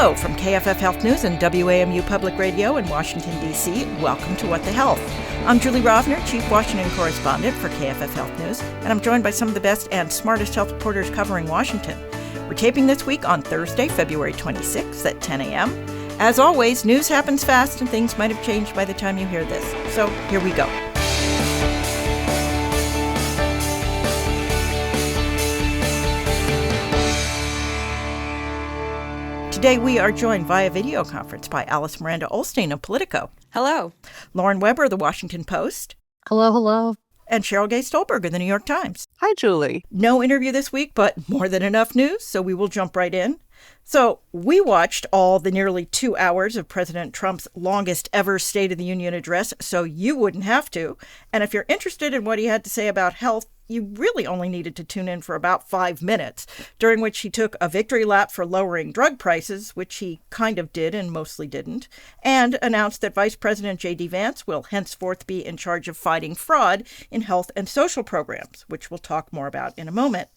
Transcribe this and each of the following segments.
Hello from KFF Health News and WAMU Public Radio in Washington, D.C. Welcome to What the Health. I'm Julie Rovner, Chief Washington Correspondent for KFF Health News, and I'm joined by some of the best and smartest health reporters covering Washington. We're taping this week on Thursday, February 26th at 10 a.m. As always, news happens fast and things might have changed by the time you hear this. So here we go. Today, we are joined via video conference by Miranda Ollstein of Politico. Hello. Lauren Weber of The Washington Post. Hello, hello. And Sheryl Stolberg of The New York Times. Hi, Julie. No interview this week, but more than enough news, so we will jump right in. So we watched all the nearly 2 hours of President Trump's longest ever State of the Union address, so you wouldn't have to. And if you're interested in what he had to say about health, you really only needed to tune in for about 5 minutes, during which he took a victory lap for lowering drug prices, which he kind of did and mostly didn't, and announced that Vice President J.D. Vance will henceforth be in charge of fighting fraud in health and social programs, which we'll talk more about in a moment.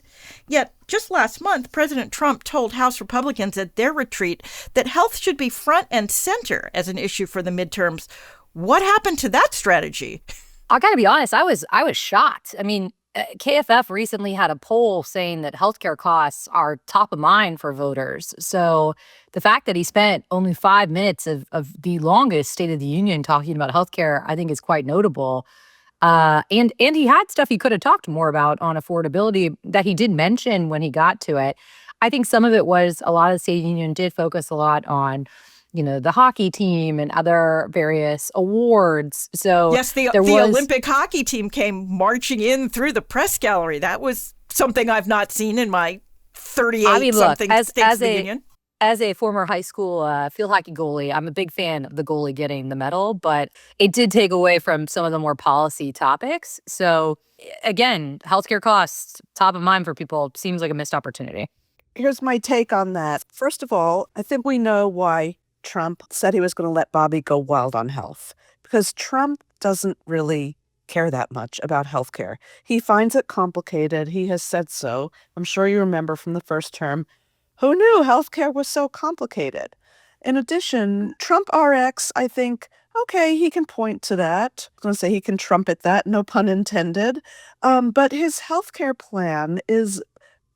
Yet, just last month, President Trump told House Republicans at their retreat that health should be front and center as an issue for the midterms. What happened to that strategy? I got to be honest, I was shocked. I mean, KFF recently had a poll saying that healthcare costs are top of mind for voters. So the fact that he spent only 5 minutes of the longest State of the Union talking about healthcare, I think is quite notable. And he had stuff he could have talked more about on affordability that he did mention when he got to it. I think some of it was a lot of the State of the Union did focus a lot on, the hockey team and other various awards. So yes, the Olympic hockey team came marching in through the press gallery. That was something I've not seen in my 38-something States of the Union. As a former high school field hockey goalie, I'm a big fan of the goalie getting the medal, but it did take away from some of the more policy topics. So again, healthcare costs, top of mind for people, seems like a missed opportunity. Here's my take on that. First of all, I think we know why Trump said he was going to let Bobby go wild on health, because Trump doesn't really care that much about healthcare. He finds it complicated. He has said so. I'm sure you remember from the first term. Who knew healthcare was so complicated? In addition, Trump RX, I think, okay, he can point to that. I was going to say he can trumpet that, no pun intended. But his healthcare plan is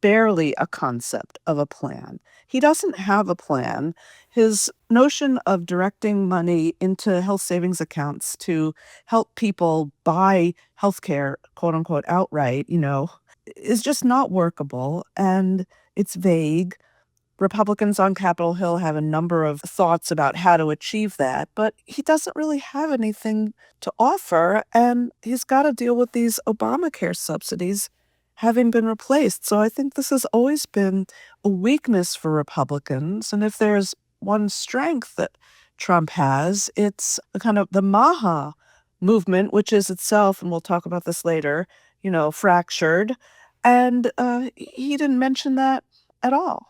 barely a concept of a plan. He doesn't have a plan. His notion of directing money into health savings accounts to help people buy healthcare, quote unquote, outright, is just not workable. And it's vague. Republicans on Capitol Hill have a number of thoughts about how to achieve that, but he doesn't really have anything to offer, and he's got to deal with these Obamacare subsidies having been replaced. So I think this has always been a weakness for Republicans, and if there's one strength that Trump has, it's kind of the MAHA movement, which is itself, and we'll talk about this later, fractured, and he didn't mention that at all.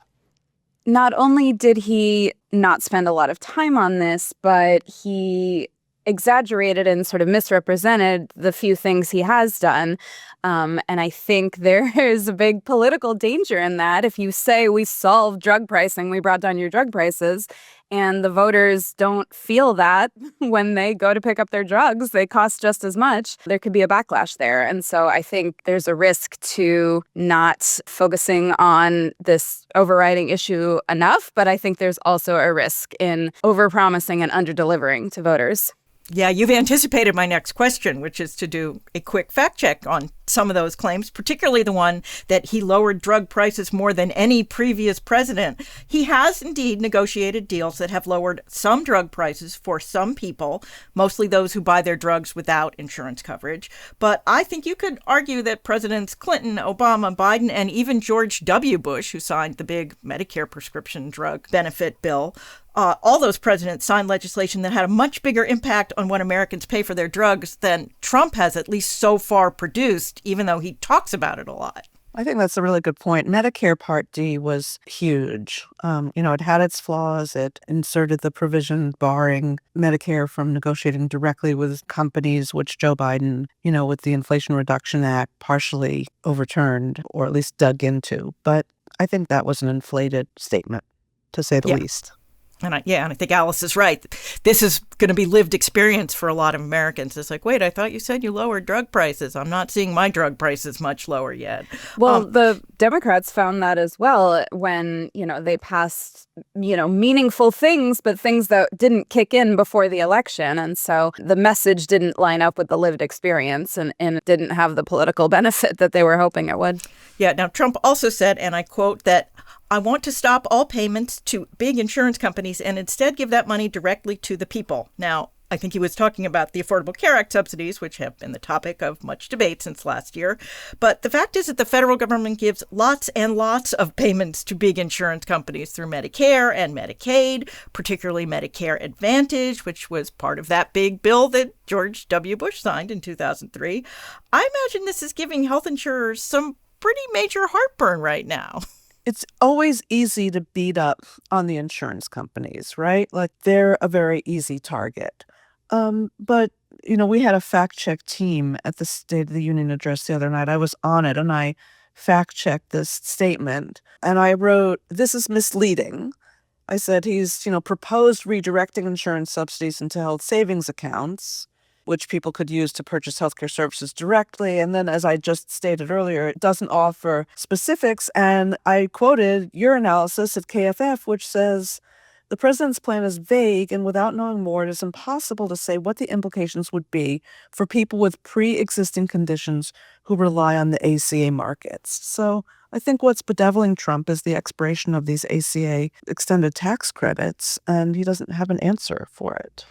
Not only did he not spend a lot of time on this, but he exaggerated and sort of misrepresented the few things he has done. And I think there is a big political danger in that. If you say we solved drug pricing, we brought down your drug prices, and the voters don't feel that when they go to pick up their drugs, they cost just as much, there could be a backlash there. And so I think there's a risk to not focusing on this overriding issue enough, but I think there's also a risk in overpromising and underdelivering to voters. Yeah, you've anticipated my next question, which is to do a quick fact check on some of those claims, particularly the one that he lowered drug prices more than any previous president. He has indeed negotiated deals that have lowered some drug prices for some people, mostly those who buy their drugs without insurance coverage. But I think you could argue that Presidents Clinton, Obama, Biden, and even George W. Bush, who signed the big Medicare prescription drug benefit bill, all those presidents signed legislation that had a much bigger impact on what Americans pay for their drugs than Trump has at least so far produced, even though he talks about it a lot. I think that's a really good point. Medicare Part D was huge. It had its flaws. It inserted the provision barring Medicare from negotiating directly with companies, which Joe Biden, with the Inflation Reduction Act, partially overturned or at least dug into. But I think that was an inflated statement, to say the least. And I think Alice is right. This is going to be lived experience for a lot of Americans. It's like, wait, I thought you said you lowered drug prices. I'm not seeing my drug prices much lower yet. Well, the Democrats found that as well when, they passed, meaningful things, but things that didn't kick in before the election. And so the message didn't line up with the lived experience and didn't have the political benefit that they were hoping it would. Yeah. Now, Trump also said, and I quote, that I want to stop all payments to big insurance companies and instead give that money directly to the people. Now, I think he was talking about the Affordable Care Act subsidies, which have been the topic of much debate since last year. But the fact is that the federal government gives lots and lots of payments to big insurance companies through Medicare and Medicaid, particularly Medicare Advantage, which was part of that big bill that George W. Bush signed in 2003. I imagine this is giving health insurers some pretty major heartburn right now. It's always easy to beat up on the insurance companies, right? Like they're a very easy target. But, we had a fact-check team at the State of the Union address the other night. I was on it and I fact-checked this statement and I wrote, this is misleading. I said he's, proposed redirecting insurance subsidies into health savings accounts, which people could use to purchase healthcare services directly. And then, as I just stated earlier, it doesn't offer specifics. And I quoted your analysis at KFF, which says, the president's plan is vague, and without knowing more, it is impossible to say what the implications would be for people with pre-existing conditions who rely on the ACA markets. So I think what's bedeviling Trump is the expiration of these ACA extended tax credits, and he doesn't have an answer for it.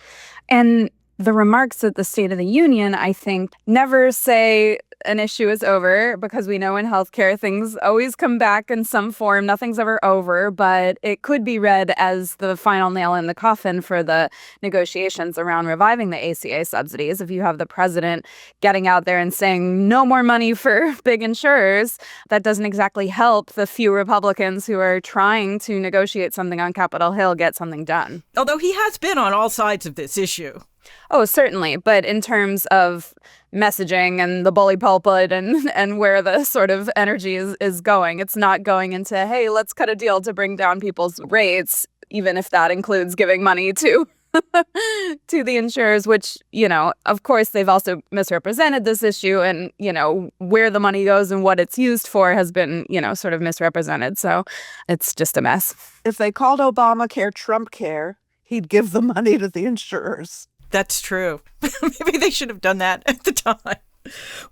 And the remarks at the State of the Union, I think, never say an issue is over, because we know in healthcare things always come back in some form. Nothing's ever over, but it could be read as the final nail in the coffin for the negotiations around reviving the ACA subsidies. If you have the president getting out there and saying no more money for big insurers, that doesn't exactly help the few Republicans who are trying to negotiate something on Capitol Hill get something done. Although he has been on all sides of this issue. Oh, certainly. But in terms of messaging and the bully pulpit and where the sort of energy is going, it's not going into, hey, let's cut a deal to bring down people's rates, even if that includes giving money to to the insurers, which, of course, they've also misrepresented this issue. And, where the money goes and what it's used for has been, sort of misrepresented. So it's just a mess. If they called Obamacare Trump care, he'd give the money to the insurers. That's true. Maybe they should have done that at the time.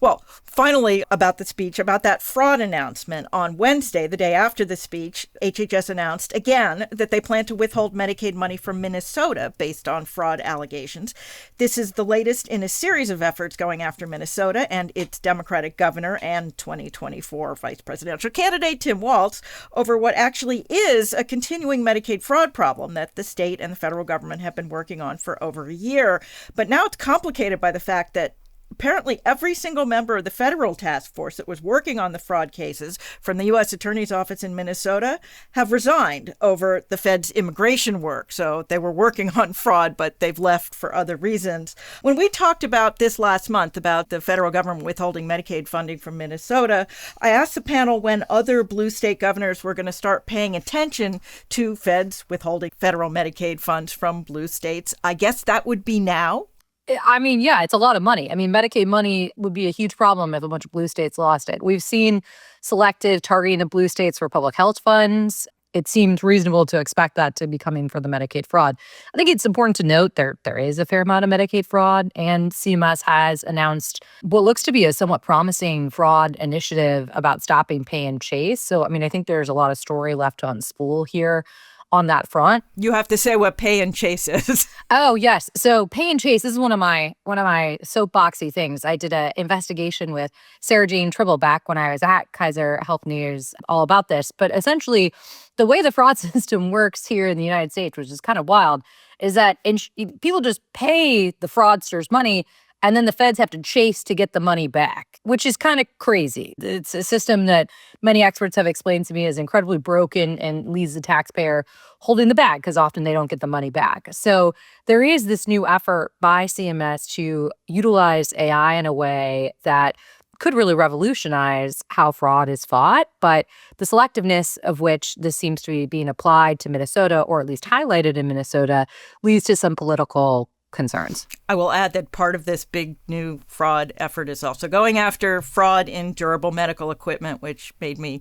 Well, finally, about the speech, about that fraud announcement. On Wednesday, the day after the speech, HHS announced again that they plan to withhold Medicaid money from Minnesota based on fraud allegations. This is the latest in a series of efforts going after Minnesota and its Democratic governor and 2024 vice presidential candidate, Tim Walz, over what actually is a continuing Medicaid fraud problem that the state and the federal government have been working on for over a year. But now it's complicated by the fact that apparently every single member of the federal task force that was working on the fraud cases from the U.S. Attorney's Office in Minnesota have resigned over the Fed's immigration work. So they were working on fraud, but they've left for other reasons. When we talked about this last month, about the federal government withholding Medicaid funding from Minnesota, I asked the panel when other blue state governors were going to start paying attention to feds withholding federal Medicaid funds from blue states. I guess that would be now. I mean, yeah, it's a lot of money. I mean, Medicaid money would be a huge problem if a bunch of blue states lost it. We've seen selective targeting of blue states for public health funds. It seems reasonable to expect that to be coming for the Medicaid fraud. I think it's important to note there is a fair amount of Medicaid fraud, and CMS has announced what looks to be a somewhat promising fraud initiative about stopping pay and chase. So, I mean, I think there's a lot of story left to unspool here on that front. You have to say what pay and chase is. Oh, yes. So pay and chase, this is one of my soapboxy things. I did an investigation with Sarah Jane Tribble back when I was at Kaiser Health News all about this. But essentially, the way the fraud system works here in the United States, which is kind of wild, is that people just pay the fraudsters money, and then the feds have to chase to get the money back, which is kind of crazy. It's a system that many experts have explained to me is incredibly broken and leaves the taxpayer holding the bag because often they don't get the money back. So there is this new effort by CMS to utilize AI in a way that could really revolutionize how fraud is fought. But the selectiveness of which this seems to be being applied to Minnesota, or at least highlighted in Minnesota, leads to some political concerns. I will add that part of this big new fraud effort is also going after fraud in durable medical equipment, which made me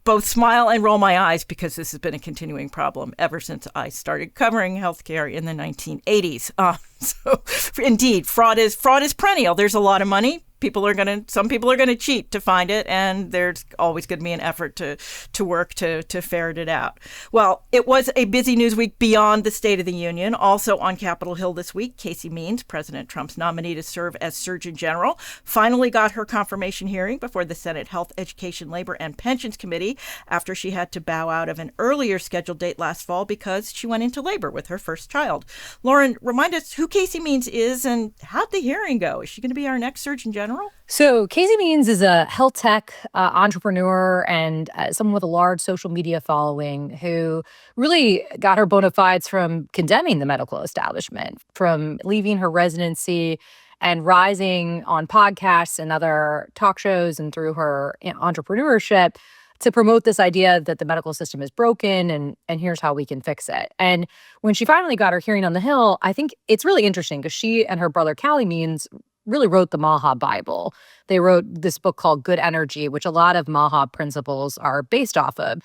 both smile and roll my eyes because this has been a continuing problem ever since I started covering healthcare in the 1980s. So indeed, fraud is perennial. There's a lot of money. Some people are gonna cheat to find it, and there's always going to be an effort to work to ferret it out. Well, it was a busy news week beyond the State of the Union. Also on Capitol Hill this week, Casey Means, President Trump's nominee to serve as Surgeon General, finally got her confirmation hearing before the Senate Health, Education, Labor, and Pensions Committee after she had to bow out of an earlier scheduled date last fall because she went into labor with her first child. Lauren, remind us who Casey Means is and how'd the hearing go? Is she going to be our next Surgeon General? So Casey Means is a health tech entrepreneur and someone with a large social media following who really got her bona fides from condemning the medical establishment, from leaving her residency and rising on podcasts and other talk shows and through her entrepreneurship to promote this idea that the medical system is broken and here's how we can fix it. And when she finally got her hearing on the Hill, I think it's really interesting because she and her brother Callie Means really wrote the MAHA Bible. They wrote this book called Good Energy, which a lot of MAHA principles are based off of.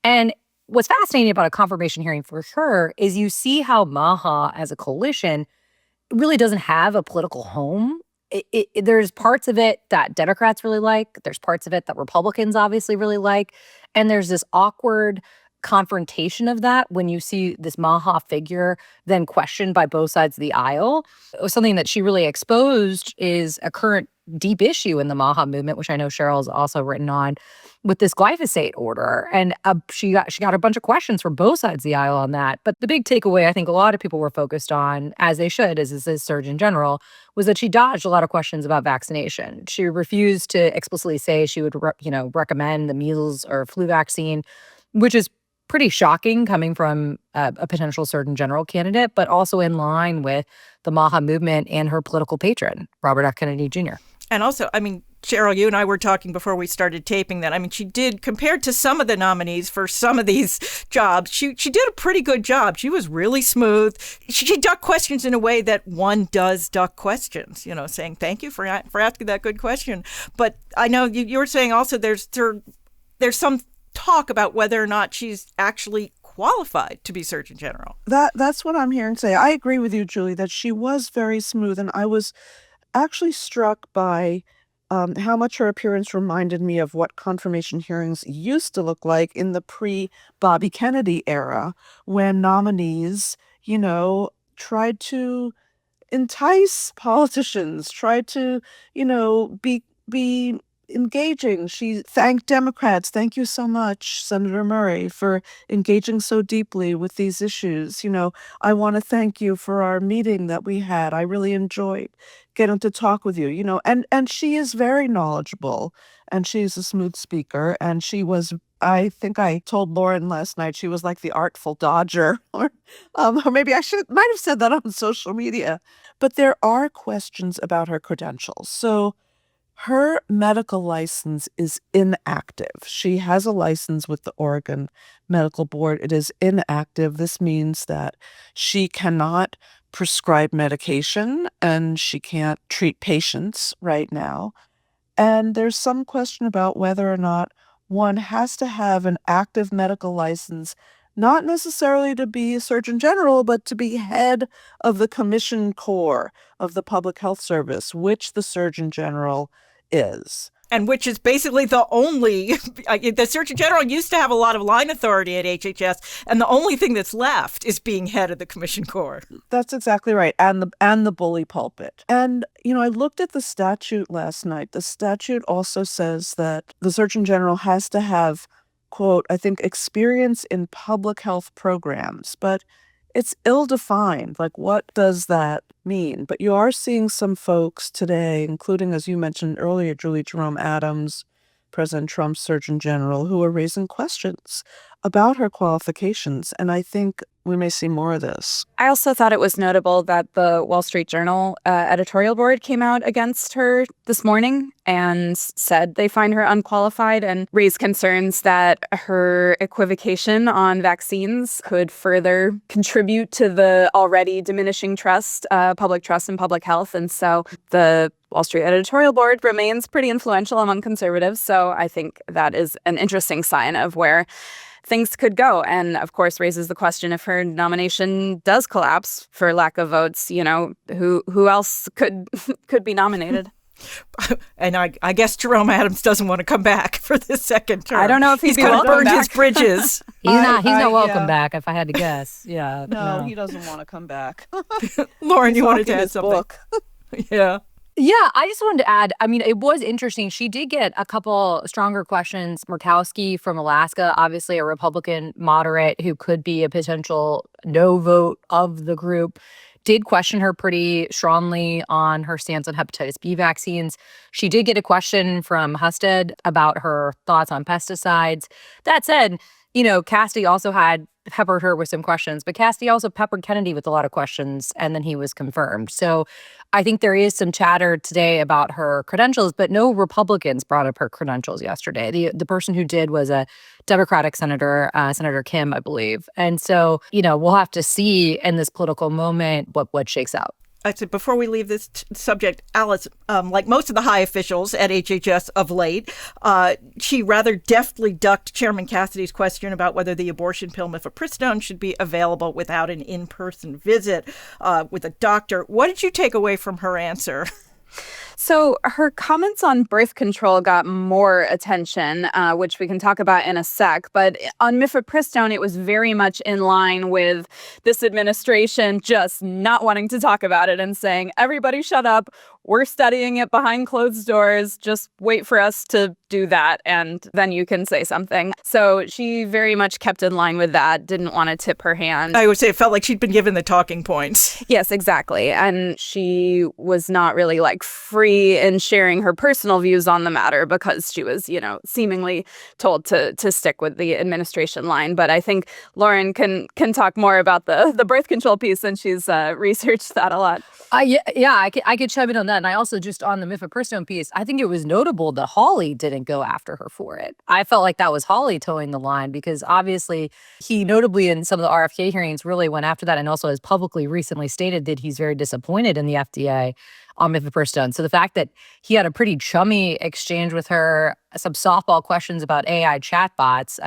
And what's fascinating about a confirmation hearing for her is you see how MAHA as a coalition really doesn't have a political home. There's parts of it that Democrats really like. There's parts of it that Republicans obviously really like. And there's this awkward confrontation of that when you see this MAHA figure then questioned by both sides of the aisle. Something that she really exposed is a current deep issue in the MAHA movement, which I know Sheryl's also written on, with this glyphosate order. And she got a bunch of questions from both sides of the aisle on that. But the big takeaway I think a lot of people were focused on, as they should, as Surgeon General, was that she dodged a lot of questions about vaccination. She refused to explicitly say she would recommend the measles or flu vaccine, which is pretty shocking coming from a potential Surgeon General candidate, but also in line with the MAHA movement and her political patron, Robert F. Kennedy Jr. And also, Sheryl, you and I were talking before we started taping that. She did, compared to some of the nominees for some of these jobs, she did a pretty good job. She was really smooth. She ducked questions in a way that one does duck questions, saying thank you for asking that good question. But I know you were saying also there's some talk about whether or not she's actually qualified to be Surgeon General. That's what I'm hearing say. I agree with you, Julie, that she was very smooth, and I was actually struck by how much her appearance reminded me of what confirmation hearings used to look like in the pre-Bobby Kennedy era, when nominees, tried to entice politicians, tried to, be engaging. She thanked Democrats. Thank you so much, Senator Murray, for engaging so deeply with these issues. I want to thank you for our meeting that we had. I really enjoyed getting to talk with you, and she is very knowledgeable and she's a smooth speaker. And she was, I think I told Lauren last night, she was like the Artful Dodger, or maybe might have said that on social media. But there are questions about her credentials. So her medical license is inactive. She has a license with the Oregon Medical Board. It is inactive. This means that she cannot prescribe medication and she can't treat patients right now. And there's some question about whether or not one has to have an active medical license, not necessarily to be a Surgeon General, but to be head of the Commission Corps of the Public Health Service, which the Surgeon General is. And which is basically the only, the Surgeon General used to have a lot of line authority at HHS, and the only thing that's left is being head of the Commission Corps. That's exactly right, and the bully pulpit. And, I looked at the statute last night. The statute also says that the Surgeon General has to have, quote, I think, experience in public health programs, but it's ill-defined. Like, what does that mean? But you are seeing some folks today, including, as you mentioned earlier, Julie Jerome Adams, President Trump's Surgeon General, who are raising questions about her qualifications. And I think we may see more of this. I also thought it was notable that the Wall Street Journal editorial board came out against her this morning and said they find her unqualified and raised concerns that her equivocation on vaccines could further contribute to the already diminishing trust, public trust in public health. And so the Wall Street editorial board remains pretty influential among conservatives. So I think that is an interesting sign of where things could go. And of course, raises the question, if her nomination does collapse for lack of votes, who else could be nominated? And I guess Jerome Adams doesn't want to come back for the second term. I don't know if he's kind of burned back. his bridges. He's not welcome back, if I had to guess. Yeah. No, he doesn't want to come back. Lauren, you wanted to Talking add his something? book. Yeah. Yeah, I just wanted to add, it was interesting. She did get a couple stronger questions. Murkowski from Alaska, obviously a Republican moderate who could be a potential no vote of the group, did question her pretty strongly on her stance on hepatitis B vaccines. She did get a question from Husted about her thoughts on pesticides. That said, Cassidy also had peppered her with some questions, but Cassidy also peppered Kennedy with a lot of questions, and then he was confirmed. So I think there is some chatter today about her credentials, but no Republicans brought up her credentials yesterday. The person who did was a Democratic senator, Senator Kim, I believe. And so, we'll have to see in this political moment what shakes out. I said, before we leave this subject, Alice, like most of the high officials at HHS of late, she rather deftly ducked Chairman Cassidy's question about whether the abortion pill mifepristone should be available without an in-person visit with a doctor. What did you take away from her answer? So her comments on birth control got more attention, which we can talk about in a sec. But on mifepristone, it was very much in line with this administration just not wanting to talk about it and saying, everybody shut up. We're studying it behind closed doors. Just wait for us to do that, and then you can say something. So she very much kept in line with that, didn't want to tip her hand. I would say it felt like she'd been given the talking points. Yes, exactly. And she was not really free in sharing her personal views on the matter because she was, seemingly told to stick with the administration line. But I think Lauren can talk more about the birth control piece, and she's researched that a lot. I could chime in on that. And I also, just on the mifepristone piece, I think it was notable that Hawley didn't go after her for it. I felt like that was Hawley towing the line, because obviously he notably in some of the RFK hearings really went after that, and also has publicly recently stated that he's very disappointed in the FDA on mifepristone. So the fact that he had a pretty chummy exchange with her, some softball questions about AI chatbots,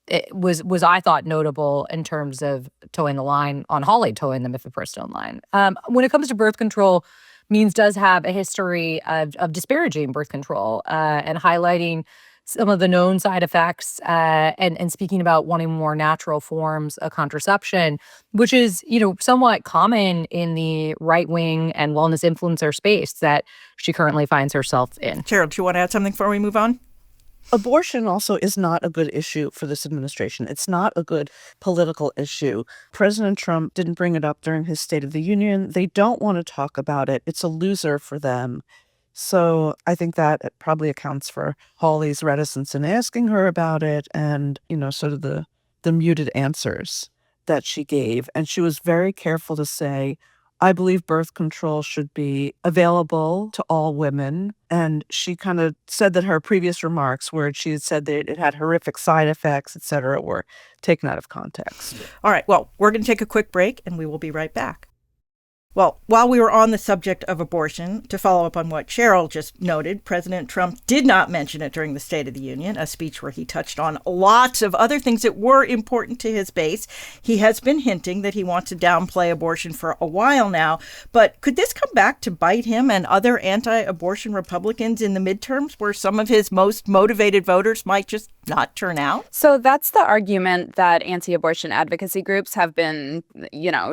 it was I thought notable in terms of towing the line on Hawley towing the mifepristone line. When it comes to birth control, Means does have a history of disparaging birth control and highlighting some of the known side effects and speaking about wanting more natural forms of contraception, which is, somewhat common in the right-wing and wellness influencer space that she currently finds herself in. Sheryl, do you want to add something before we move on? Abortion also is not a good issue for this administration. It's not a good political issue. President Trump didn't bring it up during his State of the Union. They don't want to talk about it. It's a loser for them. So I think that it probably accounts for Hawley's reticence in asking her about it and, sort of the muted answers that she gave. And she was very careful to say, I believe birth control should be available to all women. And she kind of said that her previous remarks, where she had said that it had horrific side effects, et cetera, were taken out of context. All right. Well, we're going to take a quick break, and we will be right back. Well, while we were on the subject of abortion, to follow up on what Sheryl just noted, President Trump did not mention it during the State of the Union, a speech where he touched on lots of other things that were important to his base. He has been hinting that he wants to downplay abortion for a while now. But could this come back to bite him and other anti-abortion Republicans in the midterms, where some of his most motivated voters might just not turn out? So that's the argument that anti-abortion advocacy groups have been,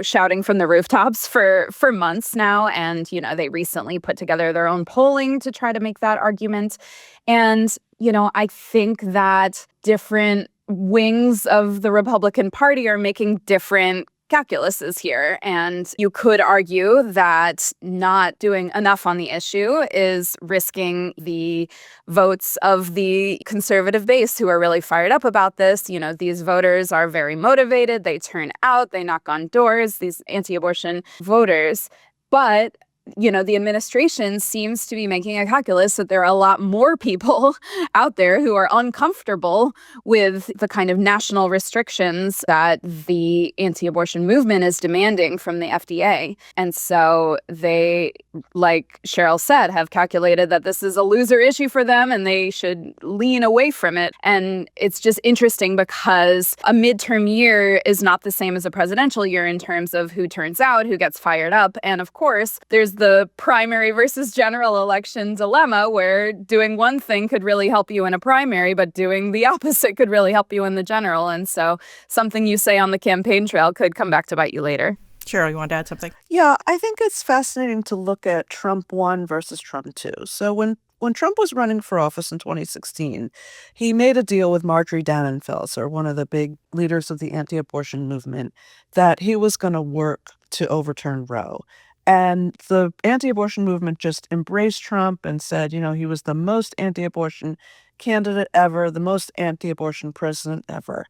shouting from the rooftops for months now. And, they recently put together their own polling to try to make that argument. And, I think that different wings of the Republican Party are making different calculus is here. And you could argue that not doing enough on the issue is risking the votes of the conservative base who are really fired up about this. You know, these voters are very motivated. They turn out, they knock on doors, these anti-abortion voters. But you know, the administration seems to be making a calculus that there are a lot more people out there who are uncomfortable with the kind of national restrictions that the anti-abortion movement is demanding from the FDA. And so they, like Sheryl said, have calculated that this is a loser issue for them and they should lean away from it. And it's just interesting because a midterm year is not the same as a presidential year in terms of who turns out, who gets fired up. And of course, there's the primary versus general election dilemma where doing one thing could really help you in a primary, but doing the opposite could really help you in the general. And so something you say on the campaign trail could come back to bite you later. Sheryl, you want to add something? Yeah, I think it's fascinating to look at Trump 1 versus Trump 2. So when Trump was running for office in 2016, he made a deal with Marjorie Dannenfels, one of the big leaders of the anti-abortion movement, that he was going to work to overturn Roe. And the anti-abortion movement just embraced Trump and said, you know, he was the most anti-abortion candidate ever, the most anti-abortion president ever.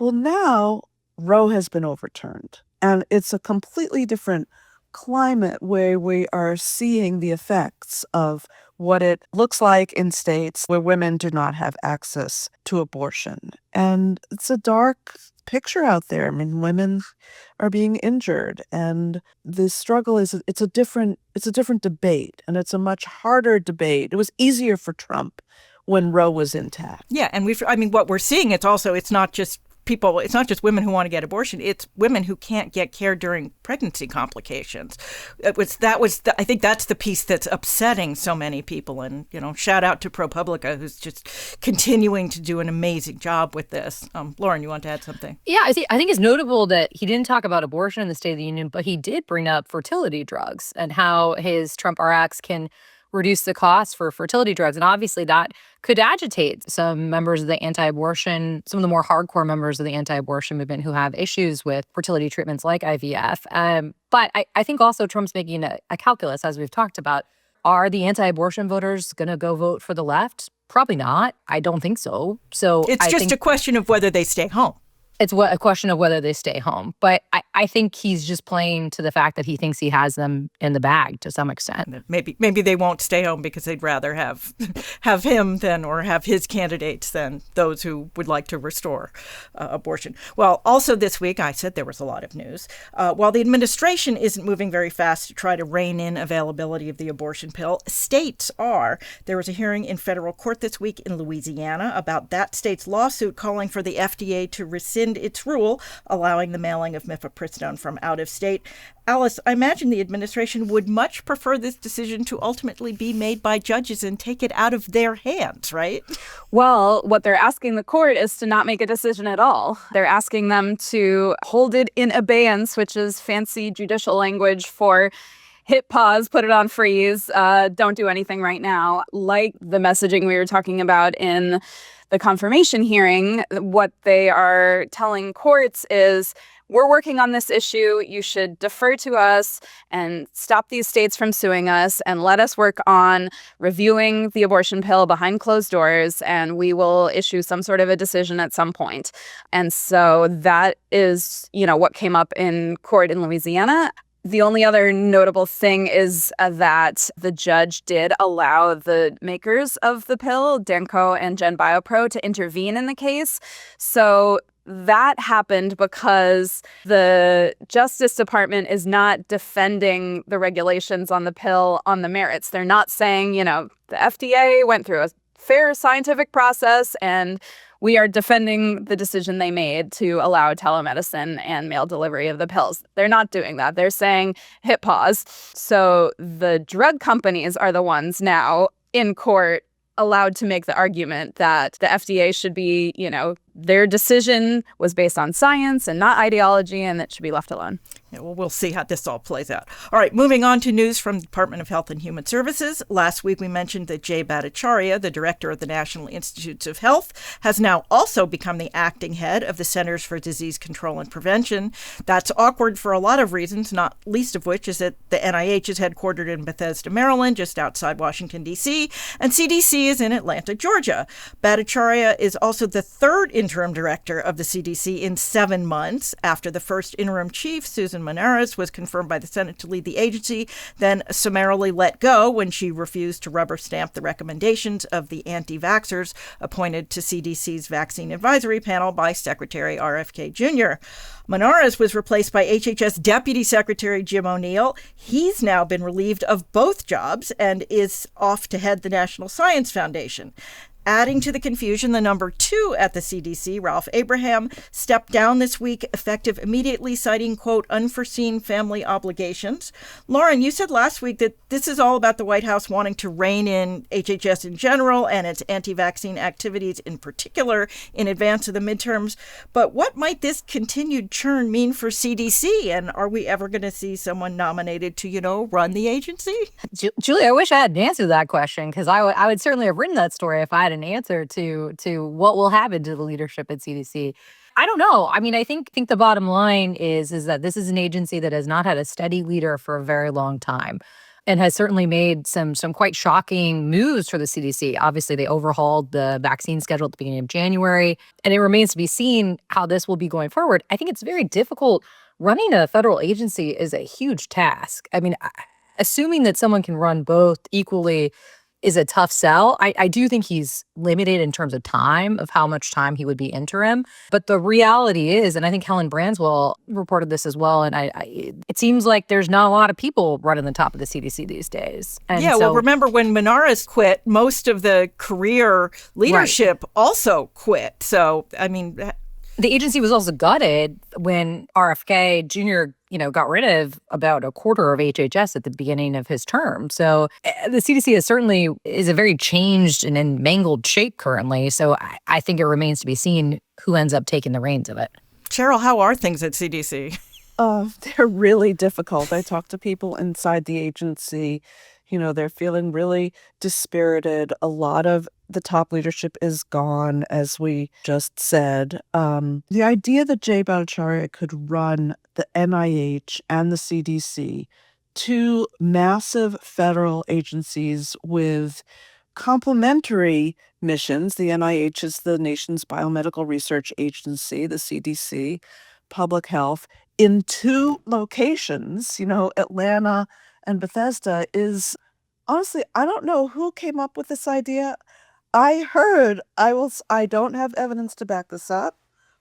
Well, now Roe has been overturned. And it's a completely different climate where we are seeing the effects of what it looks like in states where women do not have access to abortion. And it's a dark picture out there. I mean, women are being injured, and the struggle is it's a different debate, and it's a much harder debate. It was easier for Trump when Roe was intact. Yeah, and what we're seeing, it's not just people, it's not just women who want to get abortion, it's women who can't get care during pregnancy complications. I think that's the piece that's upsetting so many people. And, you know, shout out to ProPublica, who's just continuing to do an amazing job with this. Lauren, you want to add something? Yeah, I think it's notable that he didn't talk about abortion in the State of the Union, but he did bring up fertility drugs and how his Trump Rx can reduce the cost for fertility drugs. And obviously that could agitate some members of the anti-abortion, some of the more hardcore members of the anti-abortion movement who have issues with fertility treatments like IVF. But I think also Trump's making a calculus, as we've talked about. Are the anti-abortion voters going to go vote for the left? Probably not. I don't think so. So it's just a question of whether they stay home. It's a question of whether they stay home. But I think he's just playing to the fact that he thinks he has them in the bag to some extent. Maybe they won't stay home because they'd rather have him or have his candidates than those who would like to restore abortion. Well, also this week, I said there was a lot of news. While the administration isn't moving very fast to try to rein in availability of the abortion pill, states are. There was a hearing in federal court this week in Louisiana about that state's lawsuit calling for the FDA to rescind its rule allowing the mailing of mifepristone from out of state. Alice, I imagine the administration would much prefer this decision to ultimately be made by judges and take it out of their hands, right? Well, what they're asking the court is to not make a decision at all. They're asking them to hold it in abeyance, which is fancy judicial language for hit pause, put it on freeze, don't do anything right now. Like the messaging we were talking about in the confirmation hearing, what they are telling courts is, we're working on this issue. You should defer to us and stop these states from suing us and let us work on reviewing the abortion pill behind closed doors, and we will issue some sort of a decision at some point. And so that is, what came up in court in Louisiana. The only other notable thing is that the judge did allow the makers of the pill, Danco and Gen Biopro, to intervene in the case. So that happened because the Justice Department is not defending the regulations on the pill on the merits. They're not saying, the FDA went through a fair scientific process and we are defending the decision they made to allow telemedicine and mail delivery of the pills. They're not doing that. They're saying hit pause. So the drug companies are the ones now in court allowed to make the argument that the FDA should be, their decision was based on science and not ideology, and it should be left alone. Yeah, well, we'll see how this all plays out. All right, moving on to news from the Department of Health and Human Services. Last week, we mentioned that Jay Bhattacharya, the director of the National Institutes of Health, has now also become the acting head of the Centers for Disease Control and Prevention. That's awkward for a lot of reasons, not least of which is that the NIH is headquartered in Bethesda, Maryland, just outside Washington, D.C., and CDC is in Atlanta, Georgia. Bhattacharya is also the third interim director of the CDC in 7 months after the first interim chief, Susan Manaras, was confirmed by the Senate to lead the agency, then summarily let go when she refused to rubber stamp the recommendations of the anti-vaxxers appointed to CDC's vaccine advisory panel by Secretary RFK Jr. Manaras was replaced by HHS Deputy Secretary Jim O'Neill. He's now been relieved of both jobs and is off to head the National Science Foundation. Adding to the confusion, the number 2 at the CDC, Ralph Abraham, stepped down this week, effective immediately, citing, quote, unforeseen family obligations. Lauren, you said last week that this is all about the White House wanting to rein in HHS in general and its anti-vaccine activities in particular in advance of the midterms. But what might this continued churn mean for CDC? And are we ever going to see someone nominated to, run the agency? Julie, I wish I had an answer to that question, because I would certainly have written that story if I had an answer to what will happen to the leadership at CDC. I don't know. I mean, I think the bottom line is that this is an agency that has not had a steady leader for a very long time and has certainly made some quite shocking moves for the CDC. Obviously, they overhauled the vaccine schedule at the beginning of January, and it remains to be seen how this will be going forward. I think it's very difficult. Running a federal agency is a huge task. I mean, assuming that someone can run both equally is a tough sell. I do think he's limited in terms of time, of how much time he would be interim. But the reality is, and I think Helen Branswell reported this as well, and it seems like there's not a lot of people running the top of the CDC these days. And well, remember when Manaras quit, most of the career leadership also quit. So, I mean, the agency was also gutted when RFK Jr., got rid of about a quarter of HHS at the beginning of his term. So the CDC is a very changed and in mangled shape currently. So I think it remains to be seen who ends up taking the reins of it. Sheryl, how are things at CDC? They're really difficult. I talk to people inside the agency. They're feeling really dispirited. A lot of the top leadership is gone, as we just said. The idea that Jay Bhattacharya could run the NIH and the CDC, 2 massive federal agencies with complementary missions. The NIH is the nation's biomedical research agency, the CDC, public health, in 2 locations, Atlanta and Bethesda is, honestly, I don't know who came up with this idea. I don't have evidence to back this up,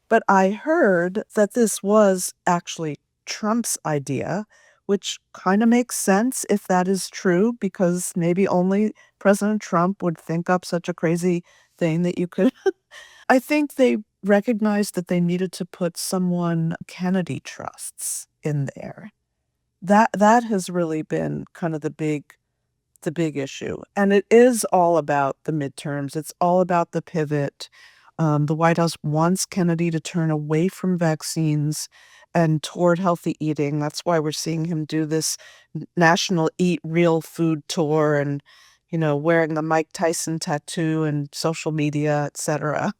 but I heard that this was actually Trump's idea, which kind of makes sense if that is true, because maybe only President Trump would think up such a crazy thing that you could. I think they recognized that they needed to put someone Kennedy trusts in there. That has really been kind of the big issue. And it is all about the midterms. It's all about the pivot. The White House wants Kennedy to turn away from vaccines and toward healthy eating. That's why we're seeing him do this national Eat Real Food tour and, wearing the Mike Tyson tattoo and social media, etc.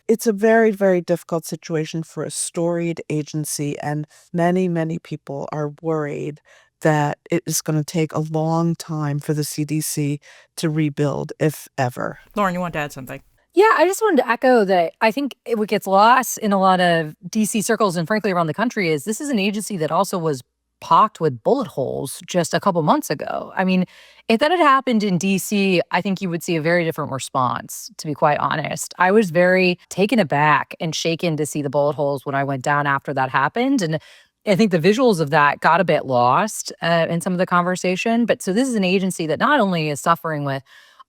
It's a very, very difficult situation for a storied agency, and many, many people are worried that it is going to take a long time for the CDC to rebuild, if ever. Lauren, you want to add something? Yeah, I just wanted to echo that I think what gets lost in a lot of DC circles and frankly around the country is this is an agency that also was pocked with bullet holes just a couple months ago. I mean, if that had happened in DC, I think you would see a very different response, to be quite honest. I was very taken aback and shaken to see the bullet holes when I went down after that happened. And I think the visuals of that got a bit lost in some of the conversation. But so this is an agency that not only is suffering with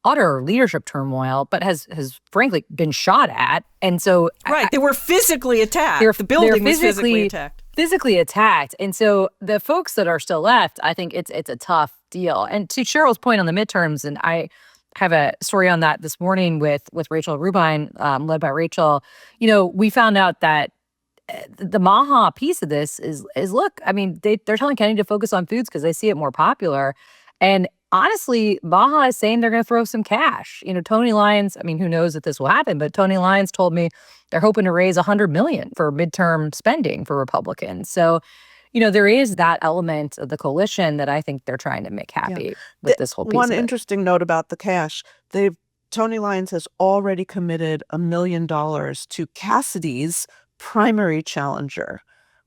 utter leadership turmoil, but has frankly been shot at. And so they were physically attacked. The building was physically attacked. Physically attacked. And so the folks that are still left, I think it's a tough deal. And to Sheryl's point on the midterms, and I have a story on that this morning with Rachel Rubin, led by Rachel. We found out that the MAHA piece of this is look, I mean, they're telling Kennedy to focus on foods because they see it more popular. And honestly, MAHA is saying they're going to throw some cash. Tony Lyons, I mean, who knows if this will happen, but Tony Lyons told me they're hoping to raise $100 million for midterm spending for Republicans. So, there is that element of the coalition that I think they're trying to make happy with this whole piece One of it. interesting note about the cash, Tony Lyons has already committed $1 million to Cassidy's primary challenger,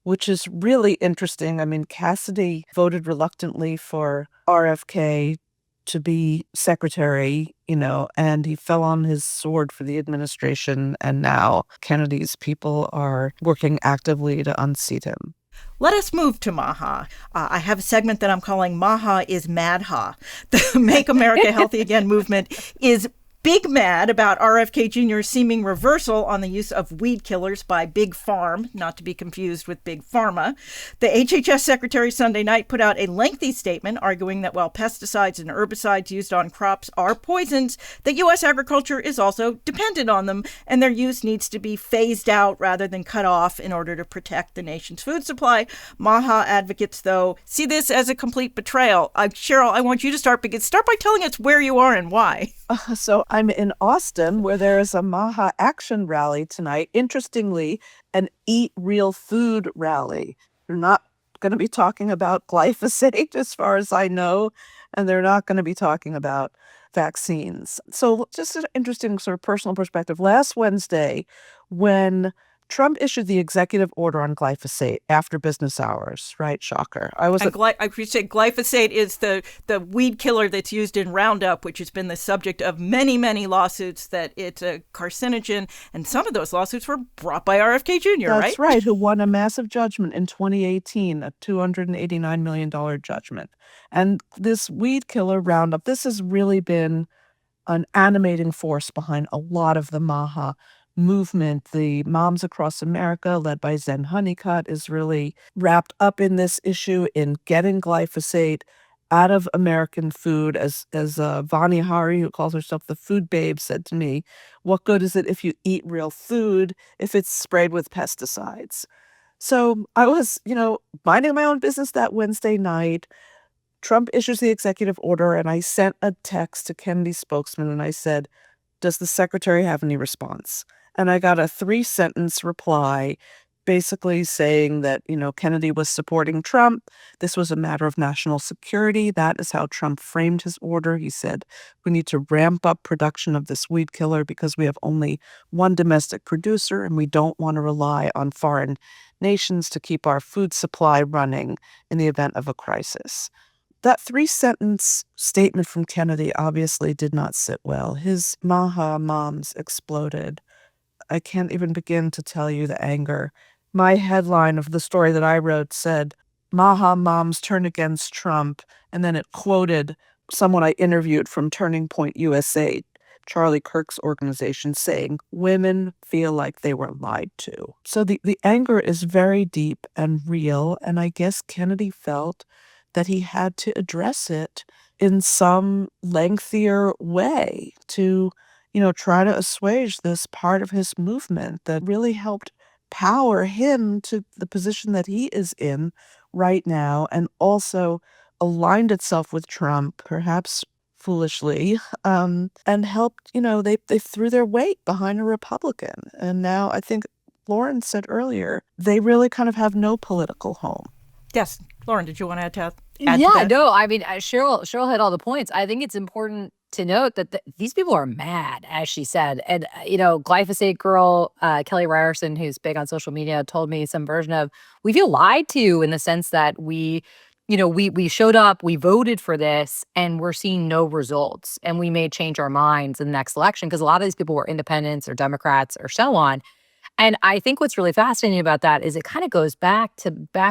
which is really interesting. I mean, Cassidy voted reluctantly for RFK to be secretary, and he fell on his sword for the administration. And now Kennedy's people are working actively to unseat him. Let us move to MAHA. I have a segment that I'm calling MAHA is MADHA. The Make America Healthy Again movement is big mad about RFK Jr.'s seeming reversal on the use of weed killers by Big Farm, not to be confused with Big Pharma. The HHS secretary Sunday night put out a lengthy statement arguing that while pesticides and herbicides used on crops are poisons, that U.S. agriculture is also dependent on them, and their use needs to be phased out rather than cut off in order to protect the nation's food supply. MAHA advocates, though, see this as a complete betrayal. Sheryl, I want you to start by telling us where you are and why. So I'm in Austin, where there is a MAHA action rally tonight. Interestingly, an Eat Real Food rally. They're not going to be talking about glyphosate, as far as I know, and they're not going to be talking about vaccines. So just an interesting sort of personal perspective. Last Wednesday, when Trump issued the executive order on glyphosate after business hours, right? Shocker. I appreciate glyphosate is the weed killer that's used in Roundup, which has been the subject of many, many lawsuits that it's a carcinogen. And some of those lawsuits were brought by RFK Jr., right? That's right, who won a massive judgment in 2018, a $289 million judgment. And this weed killer Roundup, this has really been an animating force behind a lot of the MAHA movement. The Moms Across America, led by Zen Honeycutt, is really wrapped up in this issue in getting glyphosate out of American food. As Vani Hari, who calls herself the food babe, said to me, what good is it if you eat real food if it's sprayed with pesticides? So I was, minding my own business that Wednesday night. Trump issues the executive order, and I sent a text to Kennedy's spokesman, and I said, does the secretary have any response? And I got a 3-sentence reply basically saying that, Kennedy was supporting Trump. This was a matter of national security. That is how Trump framed his order. He said, we need to ramp up production of this weed killer because we have only one domestic producer and we don't want to rely on foreign nations to keep our food supply running in the event of a crisis. That 3-sentence statement from Kennedy obviously did not sit well. His MAHA moms exploded. I can't even begin to tell you the anger. My headline of the story that I wrote said, MAHA moms turn against Trump, and then it quoted someone I interviewed from Turning Point USA, Charlie Kirk's organization, saying, women feel like they were lied to. So the anger is very deep and real, and I guess Kennedy felt that he had to address it in some lengthier way to, try to assuage this part of his movement that really helped power him to the position that he is in right now, and also aligned itself with Trump, perhaps foolishly, and helped, they threw their weight behind a Republican. And now I think Lauren said earlier, they really kind of have no political home. Yes. Lauren, did you want to add to Yeah, that? no, I mean, Sheryl hit all the points. I think it's important to note that these people are mad, as she said. And, glyphosate girl, Kelly Ryerson, who's big on social media, told me some version of, we feel lied to in the sense that we showed up, we voted for this, and we're seeing no results. And we may change our minds in the next election because a lot of these people were independents or Democrats or so on. And I think what's really fascinating about that is it kind of goes back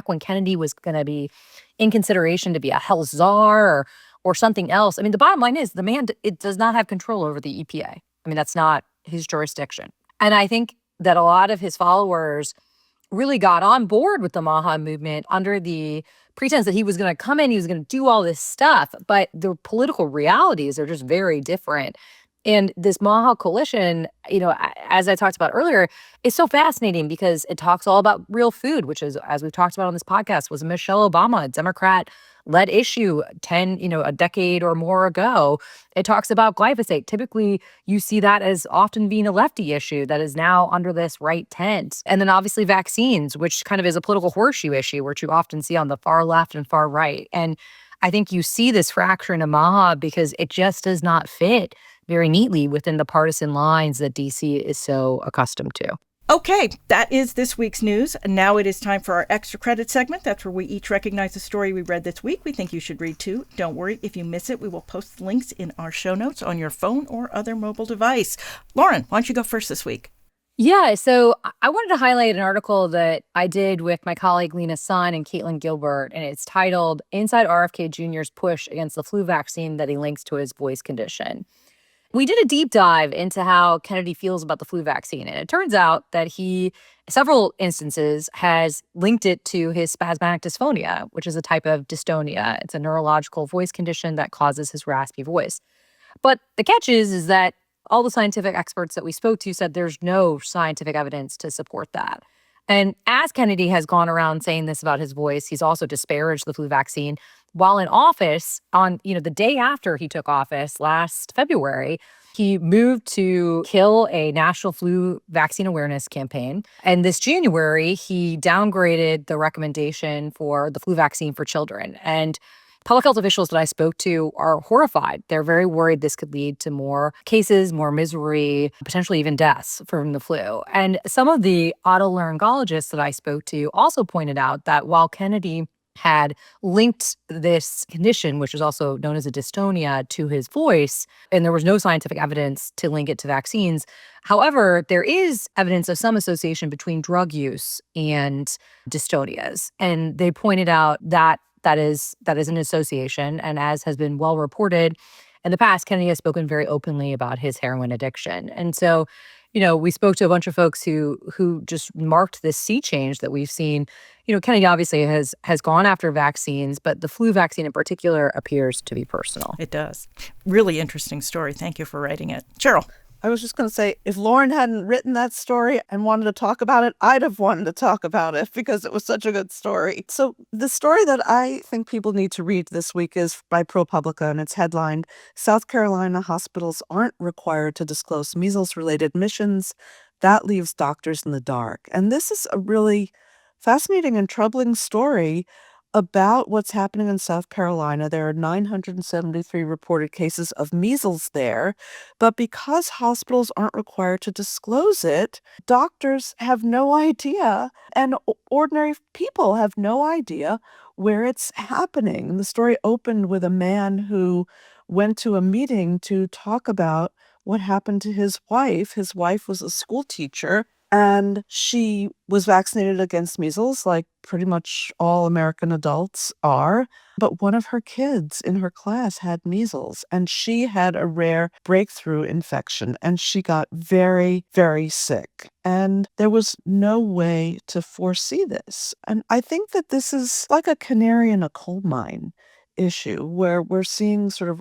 when Kennedy was going to be in consideration to be a health czar or something else. I mean, the bottom line is the man, it does not have control over the EPA. I mean, that's not his jurisdiction. And I think that a lot of his followers really got on board with the MAHA movement under the pretense that he was going to come in, he was going to do all this stuff, but the political realities are just very different. And this MAHA coalition, as I talked about earlier, is so fascinating because it talks all about real food, which is, as we've talked about on this podcast, was a Michelle Obama, a Democrat-led issue a decade or more ago. It talks about glyphosate. Typically, you see that as often being a lefty issue that is now under this right tent. And then obviously vaccines, which kind of is a political horseshoe issue, which you often see on the far left and far right. And I think you see this fracture in MAHA because it just does not fit very neatly within the partisan lines that DC is so accustomed to. Okay, that is this week's news. And now it is time for our extra credit segment. That's where we each recognize a story we read this week we think you should read too. Don't worry, if you miss it, we will post links in our show notes on your phone or other mobile device. Lauren, why don't you go first this week? Yeah, so I wanted to highlight an article that I did with my colleague Lena Sun and Caitlin Gilbert, and it's titled Inside RFK Jr.'s Push Against the Flu Vaccine That He Links to His Voice Condition. We did a deep dive into how Kennedy feels about the flu vaccine, and it turns out that he, several instances, has linked it to his spasmodic dysphonia, which is a type of dystonia. It's a neurological voice condition that causes his raspy voice. But the catch is that all the scientific experts that we spoke to said there's no scientific evidence to support that. And as Kennedy has gone around saying this about his voice, he's also disparaged the flu vaccine. While in office, on the day after he took office last February, he moved to kill a national flu vaccine awareness campaign. And this January, he downgraded the recommendation for the flu vaccine for children. And public health officials that I spoke to are horrified. They're very worried this could lead to more cases, more misery, potentially even deaths from the flu. And some of the otolaryngologists that I spoke to also pointed out that while Kennedy had linked this condition, which is also known as a dystonia, to his voice, and there was no scientific evidence to link it to vaccines. However, there is evidence of some association between drug use and dystonias. And they pointed out that that is an association. And as has been well reported in the past, Kennedy has spoken very openly about his heroin addiction. And so, we spoke to a bunch of folks who just marked this sea change that we've seen. Kennedy obviously has gone after vaccines, but the flu vaccine in particular appears to be personal. It does. Really interesting story. Thank you for writing it. Sheryl. I was just going to say, if Lauren hadn't written that story and wanted to talk about it, I'd have wanted to talk about it because it was such a good story. So the story that I think people need to read this week is by ProPublica, and it's headlined, South Carolina hospitals aren't required to disclose measles-related admissions. That leaves doctors in the dark. And this is a really fascinating and troubling story about what's happening in South Carolina. There are 973 reported cases of measles there, but because hospitals aren't required to disclose it, doctors have no idea, and ordinary people have no idea where it's happening. The story opened with a man who went to a meeting to talk about what happened to his wife. His wife was a school teacher, and she was vaccinated against measles, like pretty much all American adults are. But one of her kids in her class had measles, and she had a rare breakthrough infection, and she got very, very sick. And there was no way to foresee this. And I think that this is like a canary in a coal mine issue, where we're seeing sort of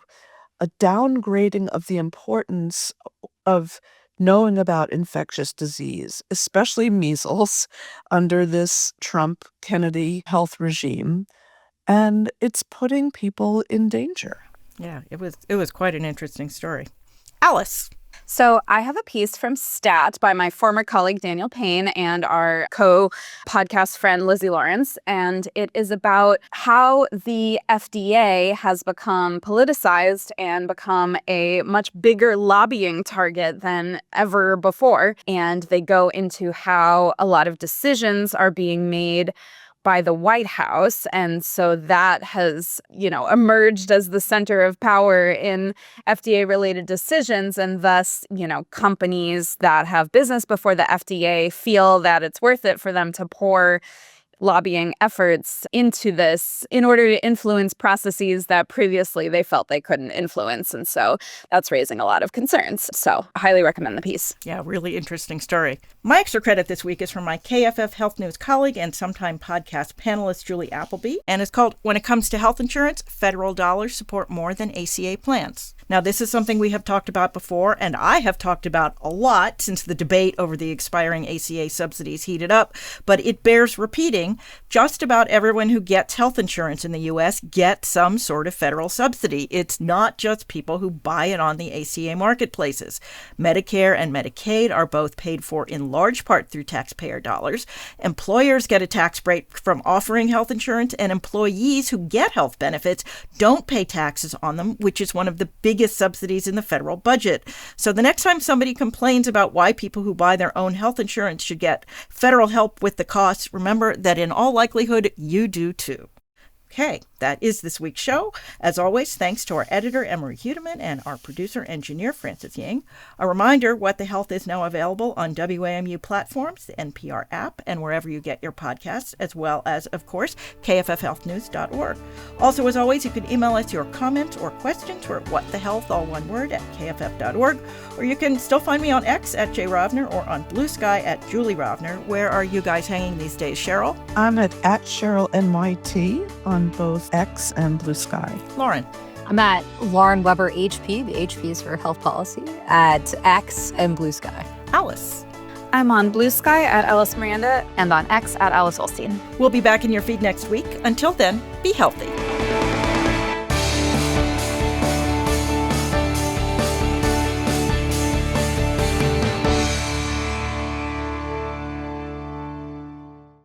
a downgrading of the importance of knowing about infectious disease, especially measles, under this Trump-Kennedy health regime. And it's putting people in danger. Yeah, it was quite an interesting story. Alice. So I have a piece from Stat by my former colleague Daniel Payne and our co-podcast friend Lizzie Lawrence, and it is about how the FDA has become politicized and become a much bigger lobbying target than ever before. And they go into how a lot of decisions are being made by the White House. And so that has, emerged as the center of power in FDA-related decisions. And thus, companies that have business before the FDA feel that it's worth it for them to pour lobbying efforts into this in order to influence processes that previously they felt they couldn't influence. And so that's raising a lot of concerns. So I highly recommend the piece. Yeah, really interesting story. My extra credit this week is from my KFF Health News colleague and sometime podcast panelist, Julie Appleby, and it's called When It Comes to Health Insurance, Federal Dollars Support More Than ACA Plans. Now, this is something we have talked about before, and I have talked about a lot since the debate over the expiring ACA subsidies heated up, but it bears repeating. Just about everyone who gets health insurance in the U.S. gets some sort of federal subsidy. It's not just people who buy it on the ACA marketplaces. Medicare and Medicaid are both paid for in large part through taxpayer dollars. Employers get a tax break from offering health insurance, and employees who get health benefits don't pay taxes on them, which is one of the biggest subsidies in the federal budget. So the next time somebody complains about why people who buy their own health insurance should get federal help with the costs, remember that in all likelihood, you do too. Okay, that is this week's show. As always, thanks to our editor, Emery Hudeman, and our producer-engineer, Francis Yang. A reminder, What the Health is now available on WAMU platforms, the NPR app, and wherever you get your podcasts, as well as, of course, kffhealthnews.org. Also, as always, you can email us your comments or questions. We're at whatthehealth, all one word, at kff.org. Or you can still find me on X at jrovner or on Blue Sky at Julie Rovner. Where are you guys hanging these days, Sheryl? I'm at Sheryl NYT on both X and Blue Sky. Lauren? I'm at Lauren Weber HP. The HP is for health policy at X and Blue Sky. Alice? I'm on Blue Sky at Alice Miranda and on X at Alice Ollstein. We'll be back in your feed next week. Until then, be healthy.